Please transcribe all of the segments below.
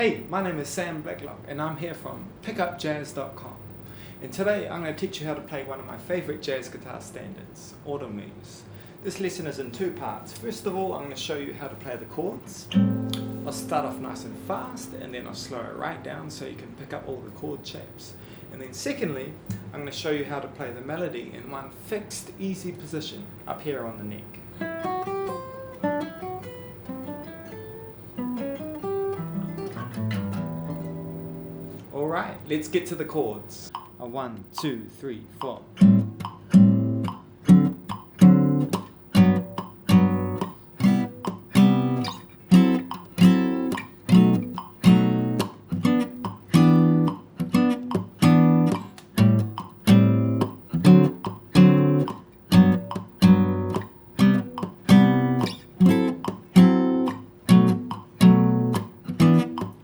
Hey, my name is Sam Blakelock and I'm here from pickupjazz.com, and today I'm going to teach you how to play one of my favourite jazz guitar standards, auto moves. This lesson is in two parts. First of all, I'm going to show you how to play the chords. I'll start off nice and fast and then I'll slow it right down so you can pick up all the chord shapes. And then secondly, I'm going to show you how to play the melody in one fixed, easy position up here on the neck. Alright, let's get to the chords. 1, 2, 3, 4.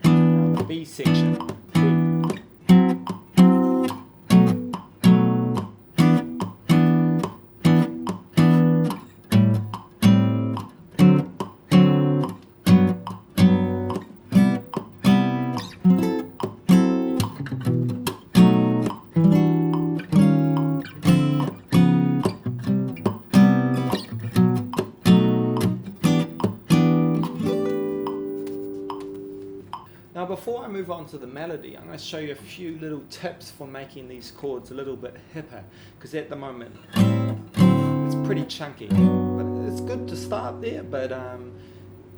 Now the B section. Now before I move on to the melody, I'm going to show you a few little tips for making these chords a little bit hipper, because at the moment it's pretty chunky. But it's good to start there, but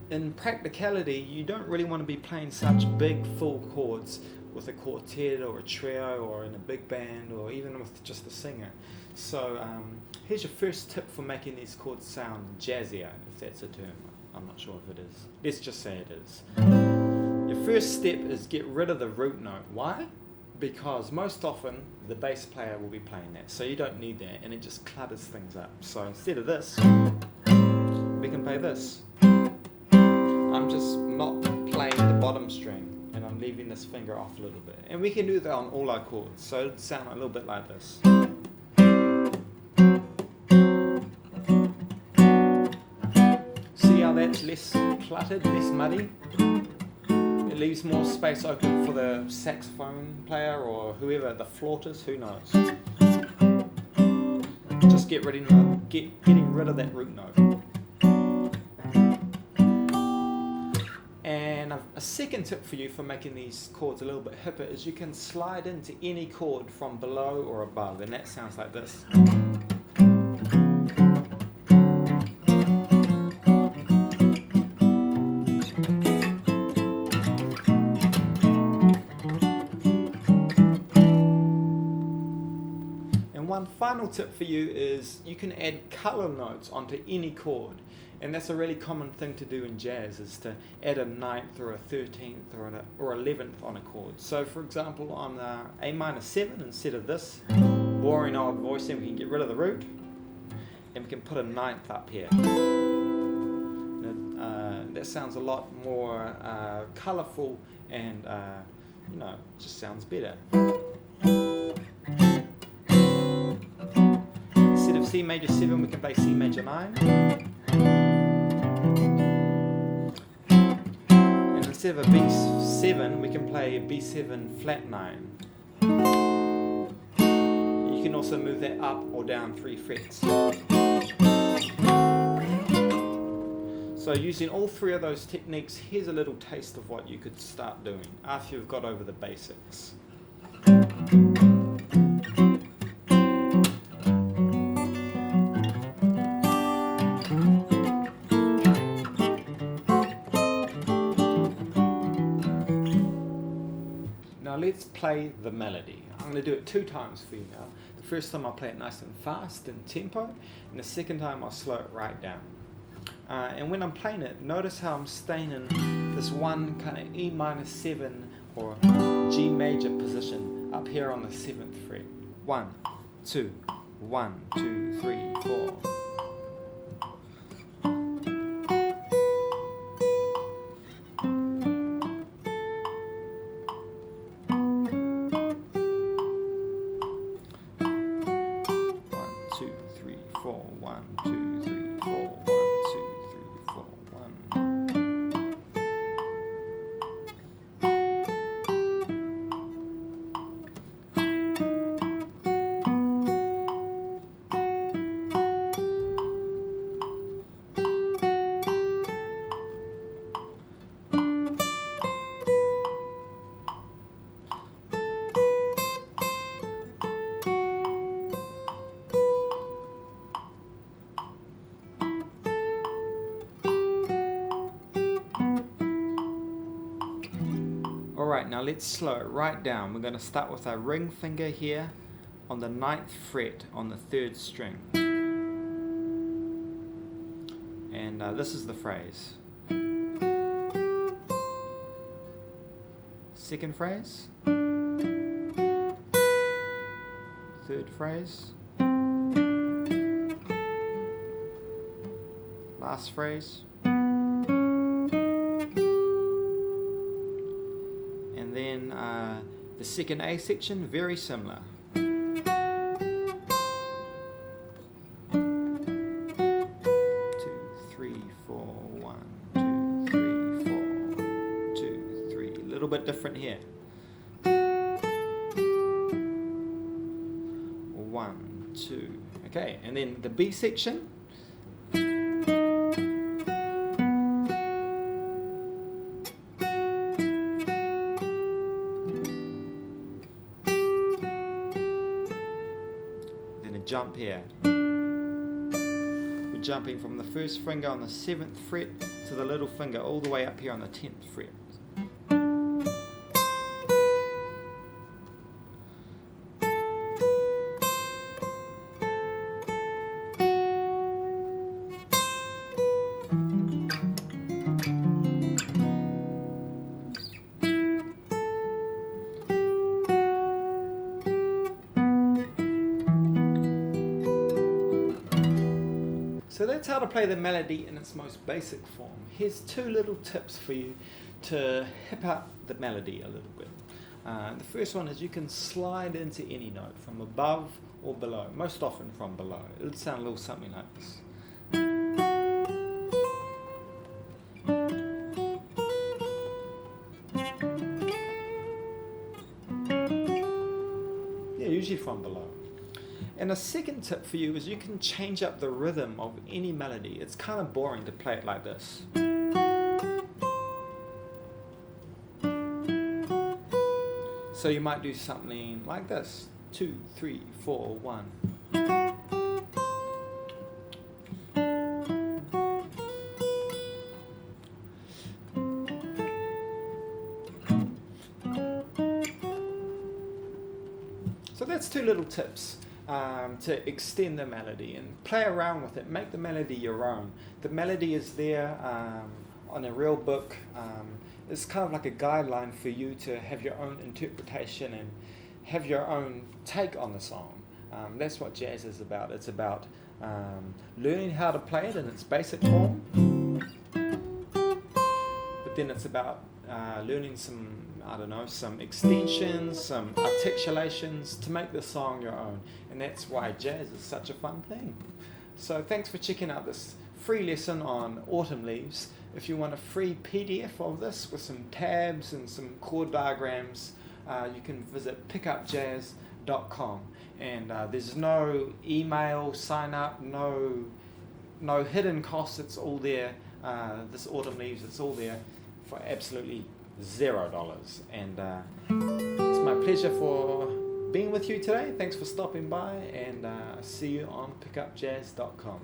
in practicality you don't really want to be playing such big full chords with a quartet or a trio or in a big band or even with just a singer. So here's your first tip for making these chords sound jazzier, if that's a term. I'm not sure if it is. Let's just say it is. Your first step is get rid of the root note. Why? Because most often the bass player will be playing that, so you don't need that, and it just clutters things up. So instead of this, we can play this. I'm just not playing the bottom string, and I'm leaving this finger off a little bit. And we can do that on all our chords, so it'll sound a little bit like this. See how that's less cluttered, less muddy? It leaves more space open for the saxophone player or whoever, the flautist, who knows. Just getting rid of that root note. And a second tip for you for making these chords a little bit hipper is you can slide into any chord from below or above, and that sounds like this. One final tip for you is you can add color notes onto any chord, and that's a really common thing to do in jazz, is to add a 9th or a 13th or 11th on a chord. So for example, on the A minor 7, instead of this boring old voicing, we can get rid of the root and we can put a 9th up here. That sounds a lot more colorful and just sounds better. C major 7, we can play C major 9. And instead of a B7, we can play a B7 flat 9. You can also move that up or down 3 frets. So using all 3 of those techniques, here's a little taste of what you could start doing after you've got over the basics. Now let's play the melody. I'm going to do it 2 times for you now. The first time I'll play it nice and fast in tempo, and the second time I'll slow it right down. And when I'm playing it, notice how I'm staying in this one kind of E minor 7 or G major position up here on the 7th fret. 1, 2, 1, 2, 3, 4. Alright, now let's slow it right down. We're going to start with our ring finger here on the 9th fret on the 3rd string. And this is the phrase. 2nd phrase. 3rd phrase. Last phrase. And then the 2nd A section, very similar. 2, 3, 4, 1, 2, 3, 4, 2, 3. A little bit different here. 1, 2. Okay, and then the B section. Jump here. We're jumping from the 1st finger on the 7th fret to the little finger all the way up here on the 10th fret. So that's how to play the melody in its most basic form. Here's 2 little tips for you to hip up the melody a little bit. The first one is you can slide into any note from above or below, most often from below. It'll sound a little something like this. Yeah, usually from below. And a second tip for you is you can change up the rhythm of any melody. It's kind of boring to play it like this. So you might do something like this. 2, 3, 4, 1. So that's 2 little tips. To extend the melody and play around with it, make the melody your own. The melody is there on a real book. It's kind of like a guideline for you to have your own interpretation and have your own take on the song. That's what jazz is about. It's about learning how to play it in its basic form, but then it's about learning some extensions, some articulations to make the song your own. And that's why jazz is such a fun thing. So thanks for checking out this free lesson on Autumn Leaves. If you want a free PDF of this with some tabs and some chord diagrams, you can visit pickupjazz.com. And there's no email sign up, no hidden costs. It's all there. This Autumn Leaves, it's all there for absolutely $0. And it's my pleasure for being with you today. Thanks for stopping by, and see you on pickupjazz.com.